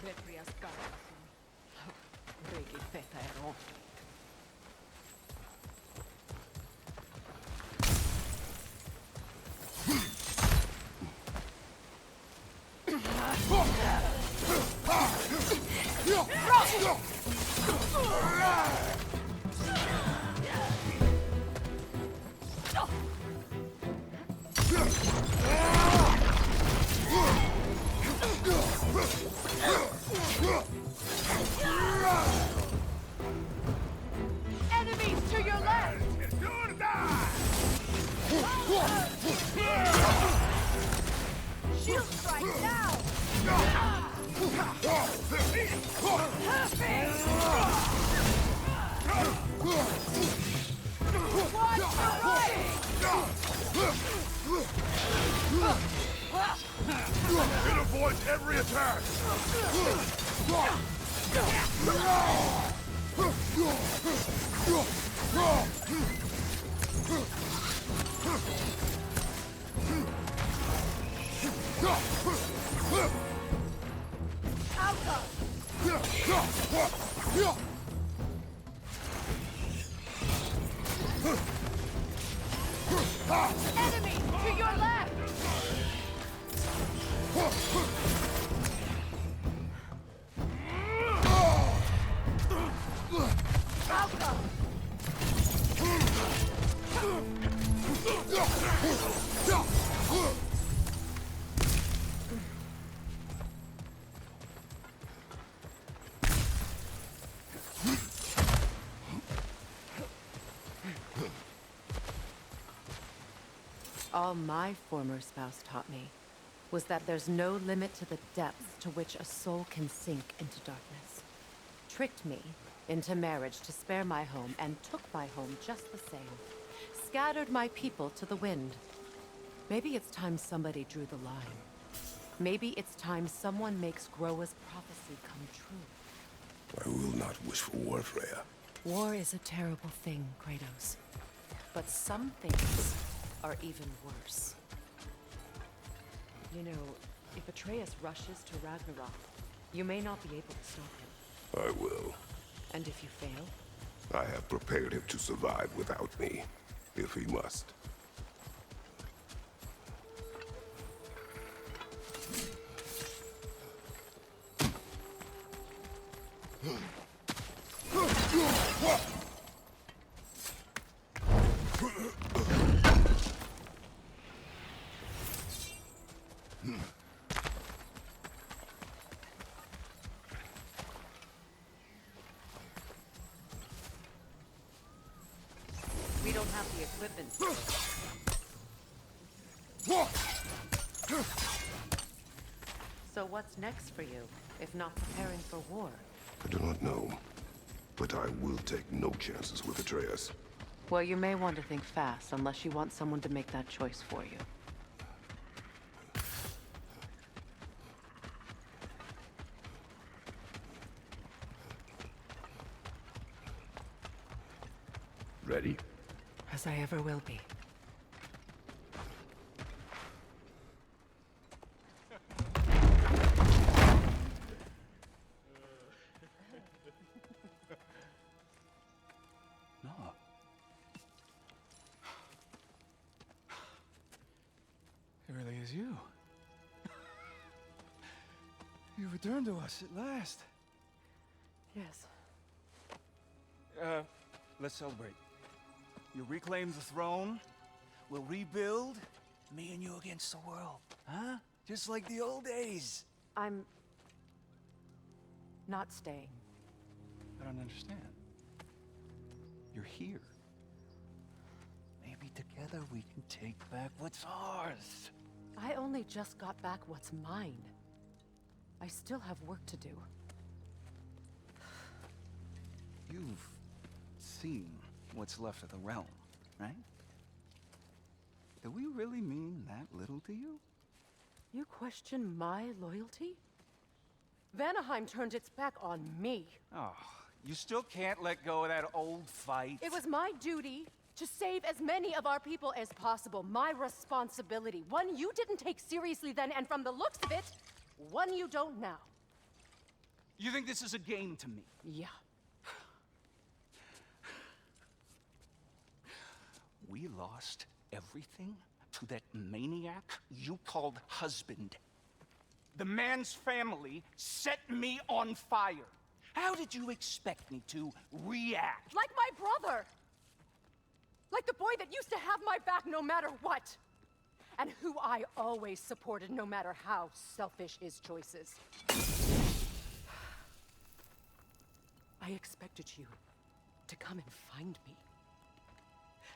Petrias Karlsson. Riktigt fett är det. Enemies to your left! It's gonna die! Shield strike now! Watch the right! It avoids every attack! Enemy to your left! All my former spouse taught me was that there's no limit to the depths to which a soul can sink into darkness. Tricked me into marriage to spare my home and took my home just the same. Scattered my people to the wind. Maybe it's time somebody drew the line. Maybe it's time someone makes Groa's prophecy come true. I will not wish for war, Freya. War is a terrible thing, Kratos. But some things are even worse. You know, if Atreus rushes to Ragnarok, you may not be able to stop him. I will. And if you fail? I have prepared him to survive without me, if he must. We don't have the equipment. So what's next for you, if not preparing for war? I do not know, but I will take no chances with Atreus. Well, you may want to think fast, unless you want someone to make that choice for you. Ready? As I ever will be. No. It really is you. You returned to us at last. Yes. Let's celebrate. You reclaim the throne, we'll rebuild, me and you against the world, huh? Just like the old days. I'm not staying. I don't understand. You're here. Maybe together we can take back what's ours. I only just got back what's mine. I still have work to do. You've seen what's left of the realm, right? Do we really mean that little to you? You question my loyalty? Vanaheim turned its back on me. Oh, you still can't let go of that old fight? It was my duty to save as many of our people as possible. My responsibility. One you didn't take seriously then, and from the looks of it, one you don't now. You think this is a game to me? Yeah. We lost everything to that maniac you called husband. The man's family set me on fire. How did you expect me to react? Like my brother! Like the boy that used to have my back no matter what! And who I always supported no matter how selfish his choices. I expected you to come and find me.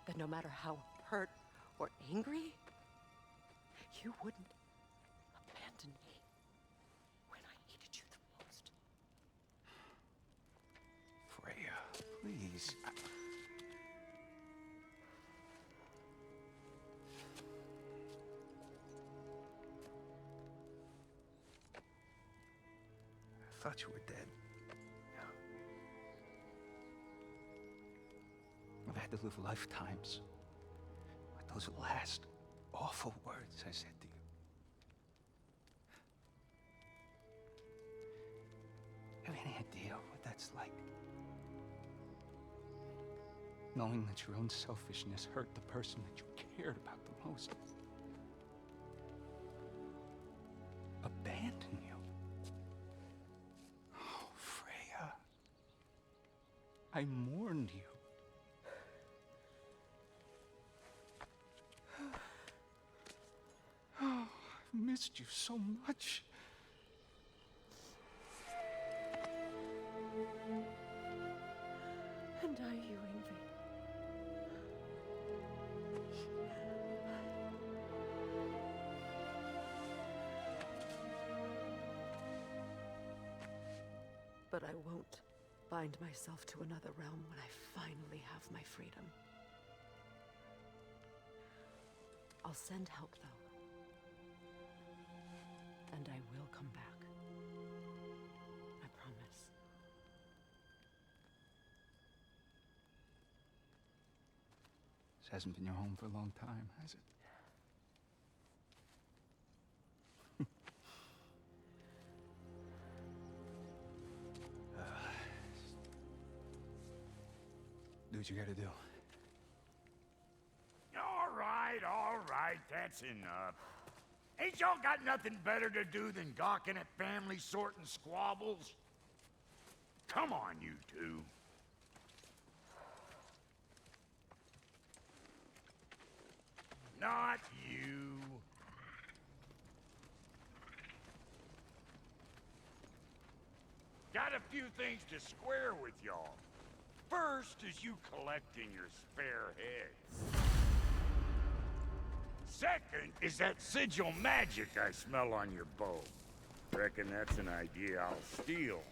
That no matter how hurt or angry, you wouldn't abandon me when I needed you the most. Freya, please. I thought you were dead. I've had to live lifetimes with those last awful words I said to you. Have any idea what that's like? Knowing that your own selfishness hurt the person that you cared about the most. Abandon you. Oh, Freya. I mourned you. Oh, I've missed you so much. And I you envy. But I won't bind myself to another realm when I finally have my freedom. I'll send help, though. And I will come back. I promise. This hasn't been your home for a long time, has it? Do what you gotta do. All right, that's enough. Ain't y'all got nothing better to do than gawking at family sorting squabbles? Come on, you two. Not you. Got a few things to square with y'all. First is you collecting your spare heads. Second is that sigil magic I smell on your bow. Reckon that's an idea I'll steal.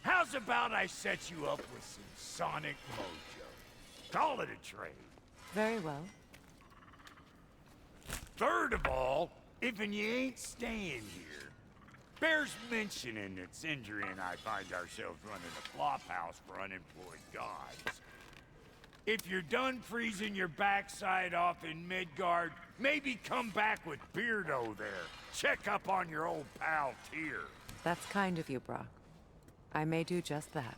How's about I set you up with some sonic mojo? Call it a trade. Very well. Third of all, if you ain't staying here, bears mentioning that Sindri and I find ourselves running a flop house for unemployed gods. If you're done freezing your backside off in Midgard, maybe come back with Beardo there. Check up on your old pal Tyr. That's kind of you, Brock. I may do just that.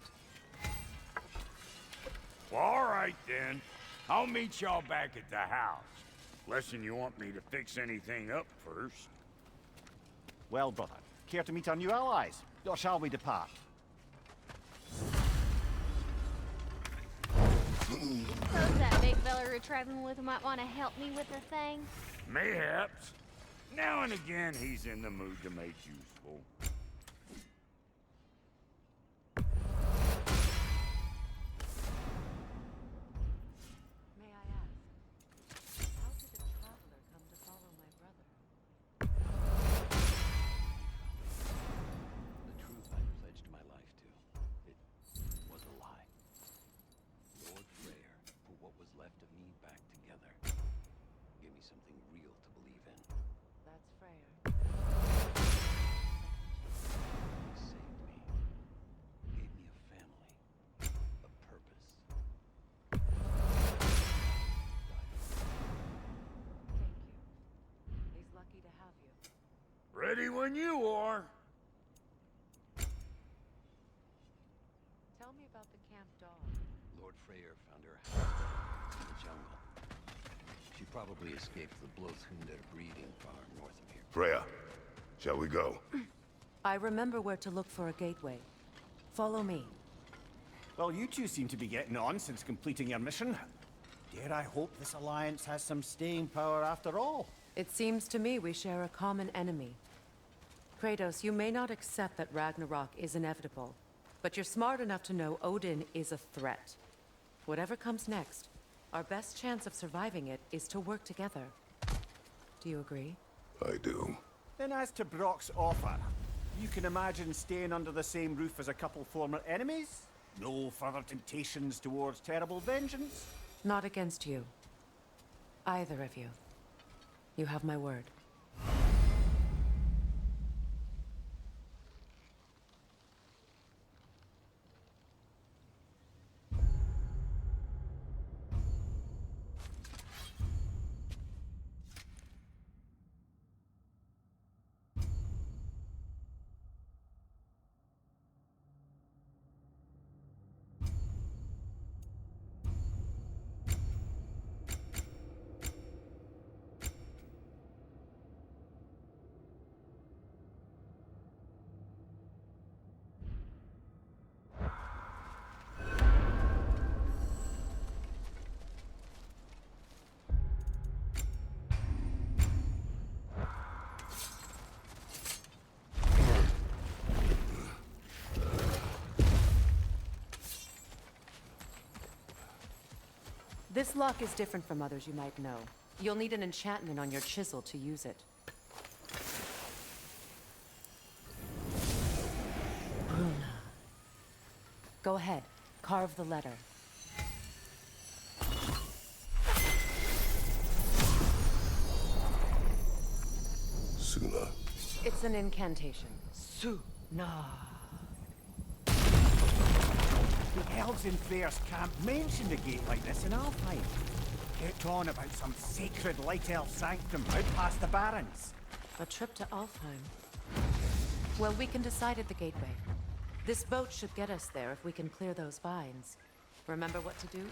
Well, all right then. I'll meet y'all back at the house. Unless you want me to fix anything up first. Well, brother, care to meet our new allies? Or shall we depart? Suppose that big fella we're traveling with might want to help me with the thing. Mayhaps. Now and again, he's in the mood to make useful. May I ask, how did the traveler come to follow my brother? The truth I pledged my life to. It was a lie. Lord Freyr put what was left of me back together. Gave me something real to believe in. That's Freyr. He saved me. Gave me a family. A purpose. Thank you. He's lucky to have you. Ready when you are. Freyr found her house in the jungle. She probably escaped the Blothhunder breeding farm north of here. Freya, shall we go? I remember where to look for a gateway. Follow me. Well, you two seem to be getting on since completing your mission. Dare I hope this alliance has some staying power after all? It seems to me we share a common enemy. Kratos, you may not accept that Ragnarok is inevitable, but you're smart enough to know Odin is a threat. Whatever comes next, our best chance of surviving it is to work together. Do you agree? I do. Then as to Brock's offer, you can imagine staying under the same roof as a couple former enemies? No further temptations towards terrible vengeance? Not against you. Either of you. You have my word. This lock is different from others you might know. You'll need an enchantment on your chisel to use it. Go ahead, carve the letter. Suna. It's an incantation. Suna. The elves in Freyr's camp mentioned a gate like this in Alfheim. Kept on about some sacred light elf sanctum out past the barrens. A trip to Alfheim. Well, we can decide at the gateway. This boat should get us there if we can clear those vines. Remember what to do?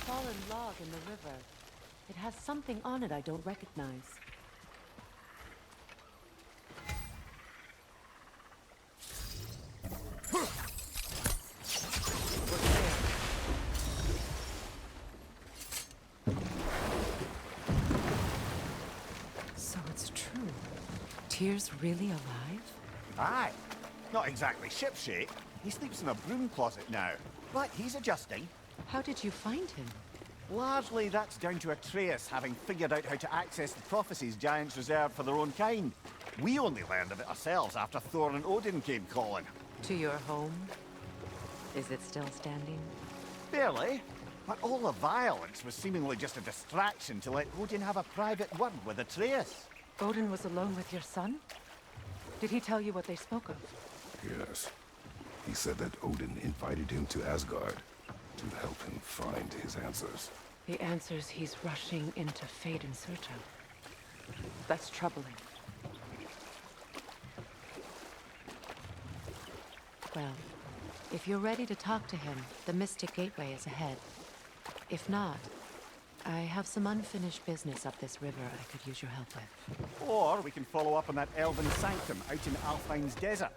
Fallen log in the river. It has something on it I don't recognize. So it's true. Tyr's really alive? Aye. Not exactly shipshape. He sleeps in a broom closet now. But he's adjusting. How did you find him? Largely, that's down to Atreus having figured out how to access the prophecies giants reserved for their own kind. We only learned of it ourselves after Thor and Odin came calling. To your home? Is it still standing? Barely. But all the violence was seemingly just a distraction to let Odin have a private word with Atreus. Odin was alone with your son? Did he tell you what they spoke of? Yes. He said that Odin invited him to Asgard to help him find his answers. The answers he's rushing into fate in search of. That's troubling. Well, if you're ready to talk to him, the Mystic Gateway is ahead. If not, I have some unfinished business up this river I could use your help with. Or we can follow up on that elven sanctum out in Alfine's desert.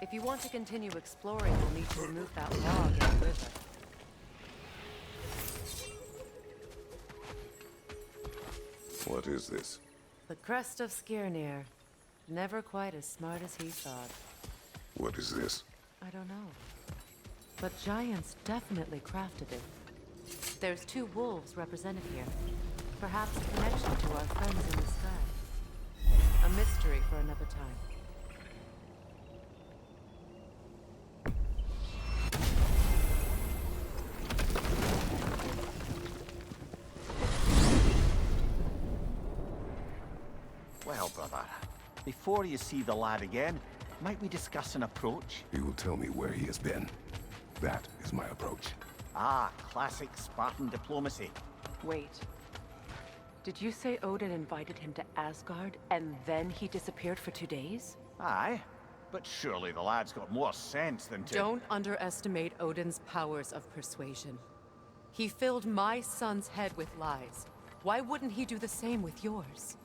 If you want to continue exploring, you'll need to remove that log in the river. What is this? The crest of Skirnir. Never quite as smart as he thought. What is this? I don't know. But giants definitely crafted it. There's 2 wolves represented here. Perhaps a connection to our friends in the sky. A mystery for another time. Well, brother, before you see the lad again, might we discuss an approach? He will tell me where he has been. That is my approach. Ah, classic Spartan diplomacy. Wait. Did you say Odin invited him to Asgard, and then he disappeared for 2 days? Aye, but surely the lad's got more sense than to... Don't underestimate Odin's powers of persuasion. He filled my son's head with lies. Why wouldn't he do the same with yours?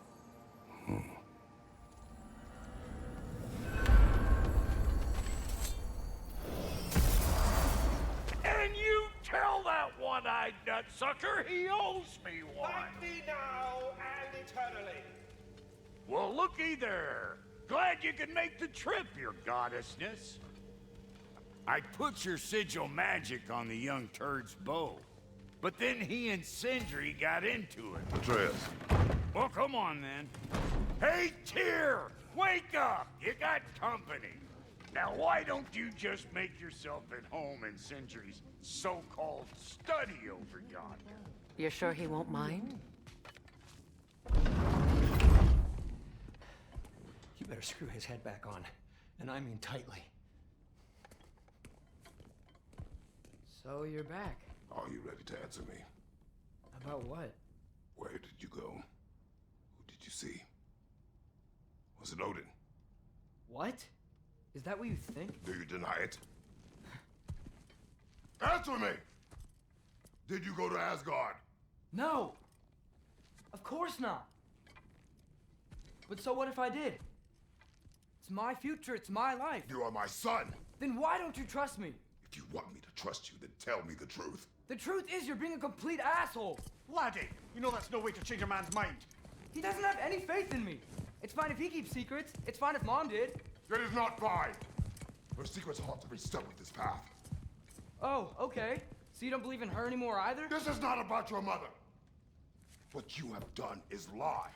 And you tell that one-eyed nutsucker he owes me one. Thank me now and eternally. Well, looky there. Glad you could make the trip, your goddessness. I put your sigil magic on the young turd's bow, but then he and Sindri got into it. Atreus. Well, come on then. Hey, Tyr! Wake up! You got company. Now, why don't you just make yourself at home in Sindri's so-called study over yonder? You're sure he won't mind? You better screw his head back on, and I mean tightly. So you're back. Are you ready to answer me? About what? Where did you go? Who did you see? Was it Odin? What? Is that what you think? Do you deny it? Answer me! Did you go to Asgard? No! Of course not! But so what if I did? It's my future, it's my life. You are my son! Then why don't you trust me? If you want me to trust you, then tell me the truth. The truth is you're being a complete asshole! Laddie, you know that's no way to change a man's mind. He doesn't have any faith in me. It's fine if he keeps secrets. It's fine if Mom did. It is not fine. Her secrets will have to be stuck with this path. Oh, okay. So you don't believe in her anymore either? This is not about your mother. What you have done is lie.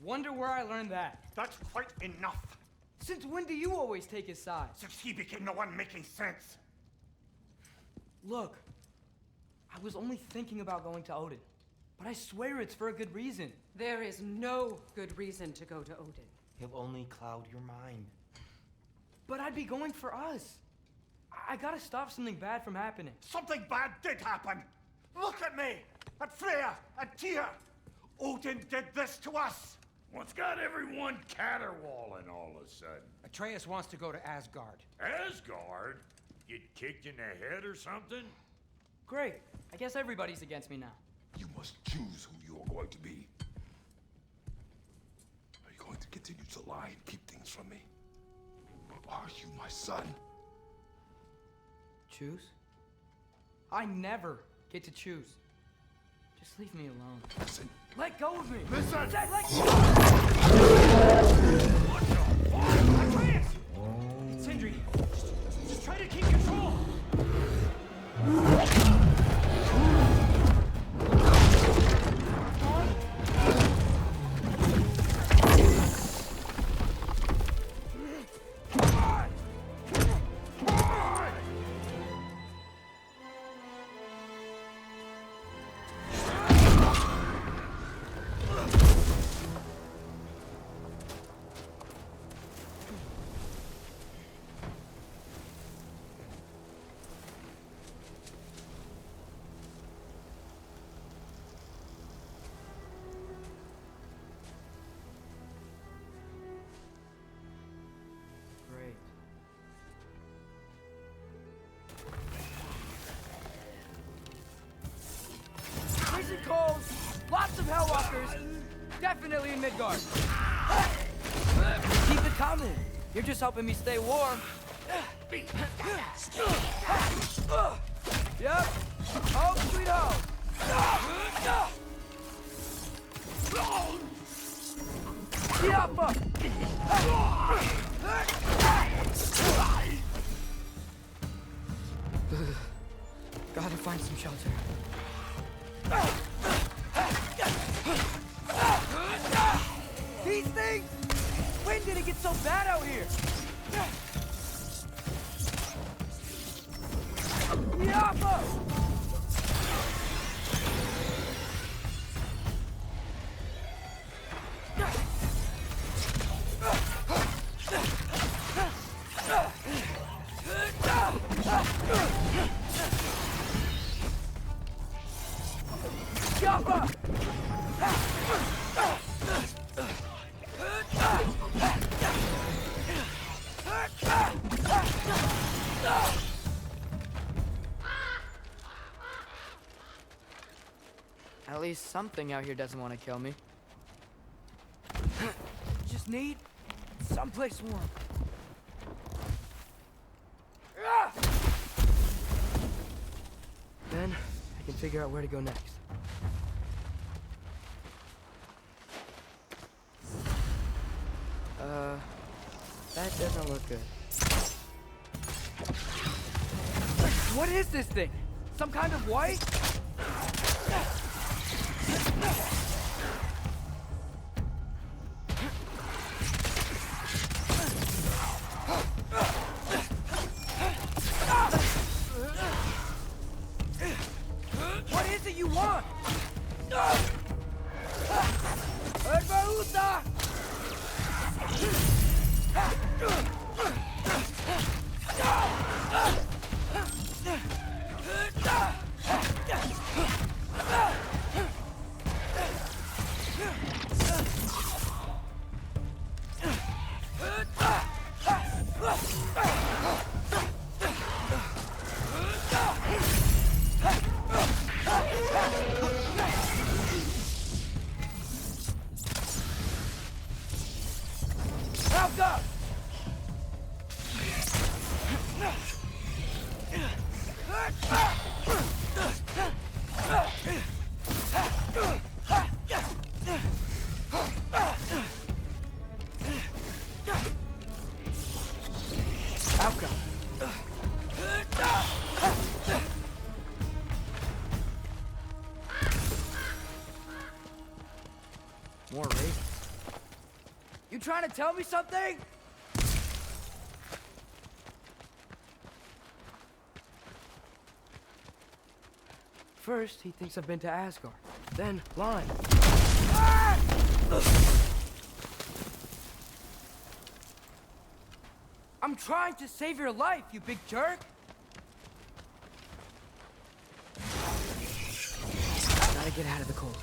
Wonder where I learned that. That's quite enough. Since when do you always take his side? Since he became the one making sense. Look, I was only thinking about going to Odin, but I swear it's for a good reason. There is no good reason to go to Odin. He'll only cloud your mind. But I'd be going for us. I gotta stop something bad from happening. Something bad did happen. Look at me, at Freya, at Tyr. Odin did this to us. What's got everyone caterwauling all of a sudden? Atreus wants to go to Asgard. Asgard? Get kicked in the head or something? Great. I guess everybody's against me now. You must choose who you are going to be. Are you going to continue to lie and keep things from me? Or are you my son? Choose? I never get to choose. Just leave me alone. Listen. Let go of me! Listen! Let go! What the fuck? Atreus! Sindri, just try to keep control! Great. Freezing cold, lots of Hellwalkers, definitely in Midgard. Keep it coming. You're just helping me stay warm. Yep. Home sweet home. Yappa. Gotta find some shelter. These things! When did it get so bad out here? Yappa! Yappa! At least something out here doesn't want to kill me. Just need someplace warm. Then I can figure out where to go next. That doesn't look good. What is this thing? Some kind of white? What is it you want? more ravens. You trying to tell me something? First, he thinks I've been to Asgard. Then, lying. Ah! I'm trying to save your life, you big jerk! Gotta get out of the cold.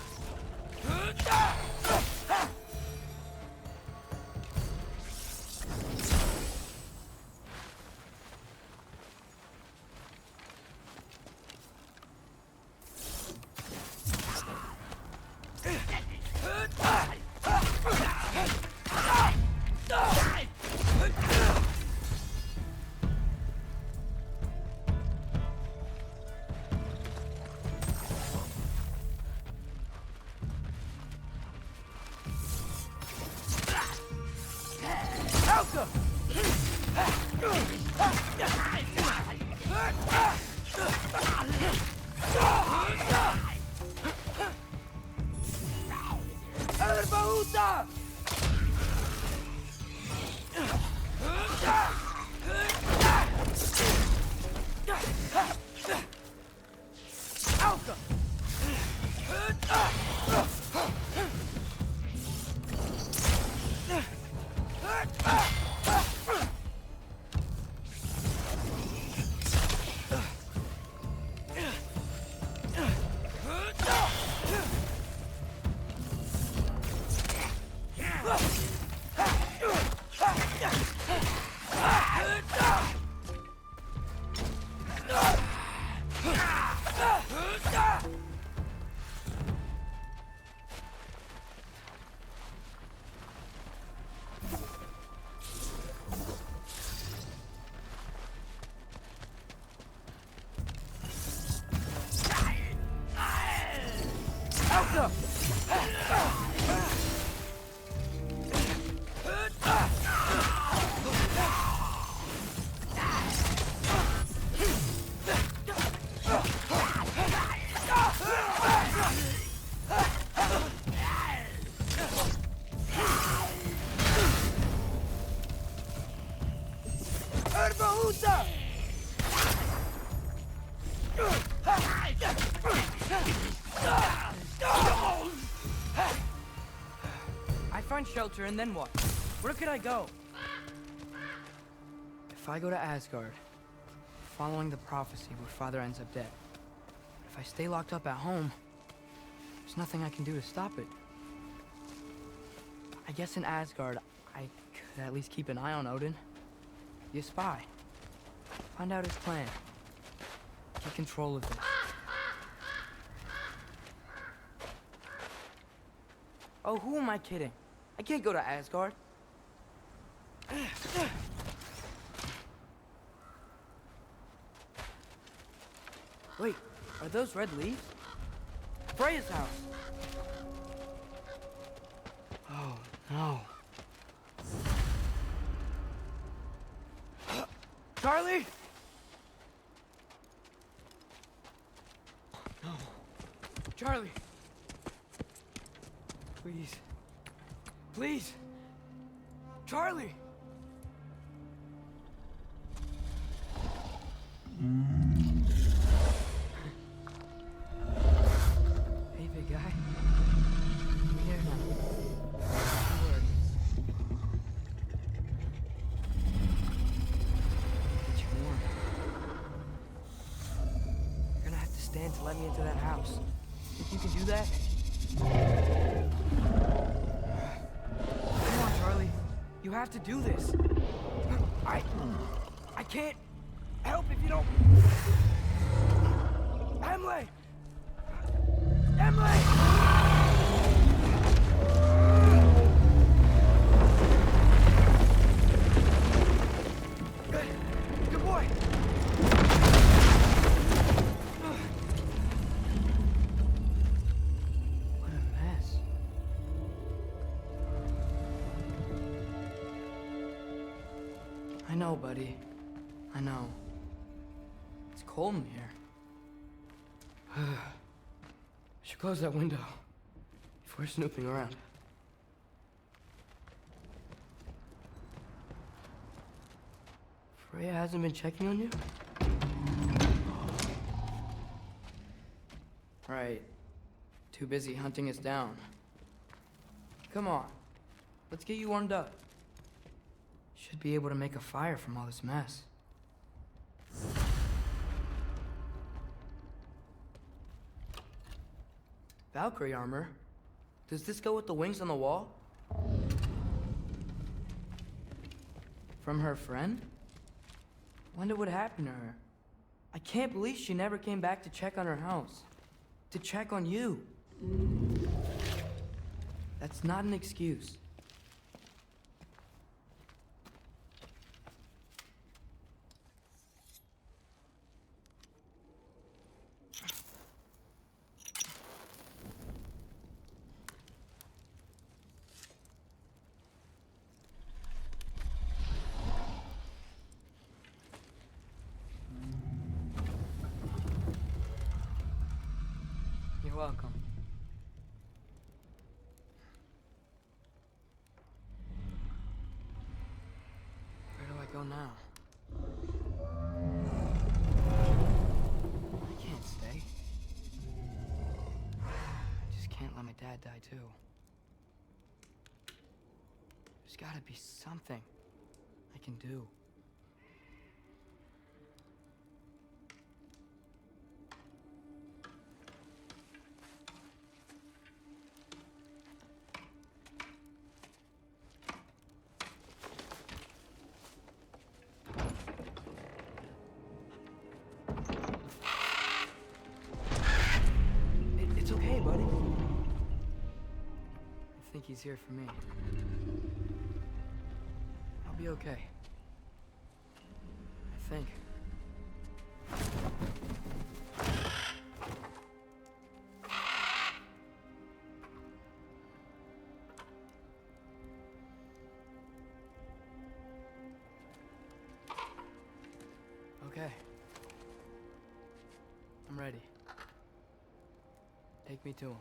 Shelter, and then what? Where could I go? If I go to Asgard, following the prophecy where Father ends up dead. If I stay locked up at home, there's nothing I can do to stop it. I guess in Asgard, I could at least keep an eye on Odin. Be a spy. Find out his plan. Take control of this. Oh, who am I kidding? I can't go to Asgard. Wait, are those red leaves? Freya's house! Oh, no. Charlie? No. Charlie! Please. Please! Charlie! Hey, big guy. I'm here now. Don't worry. Get you warm. You're gonna have to stand to let me into that house. Think you can do that? Come on, Charlie. You have to do this. I can't help if you don't... Emily! Emily! Good boy! What a mess. I know, buddy. I know. It's cold in here. I should close that window before snooping around. Freya hasn't been checking on you? Right. Too busy hunting us down. Come on. Let's get you warmed up. Should be able to make a fire from all this mess. Valkyrie armor? Does this go with the wings on the wall? From her friend? Wonder what happened to her. I can't believe she never came back to check on her house. To check on you. That's not an excuse. You're welcome. Where do I go now? I can't stay. I just can't let my dad die too. There's gotta be something I can do. It's okay, buddy. I think he's here for me. I'll be okay. I think. Okay. I'm ready. Take me to him.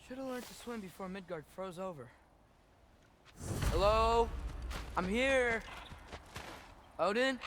Should have learned to swim before Midgard froze over. Hello? I'm here. Odin?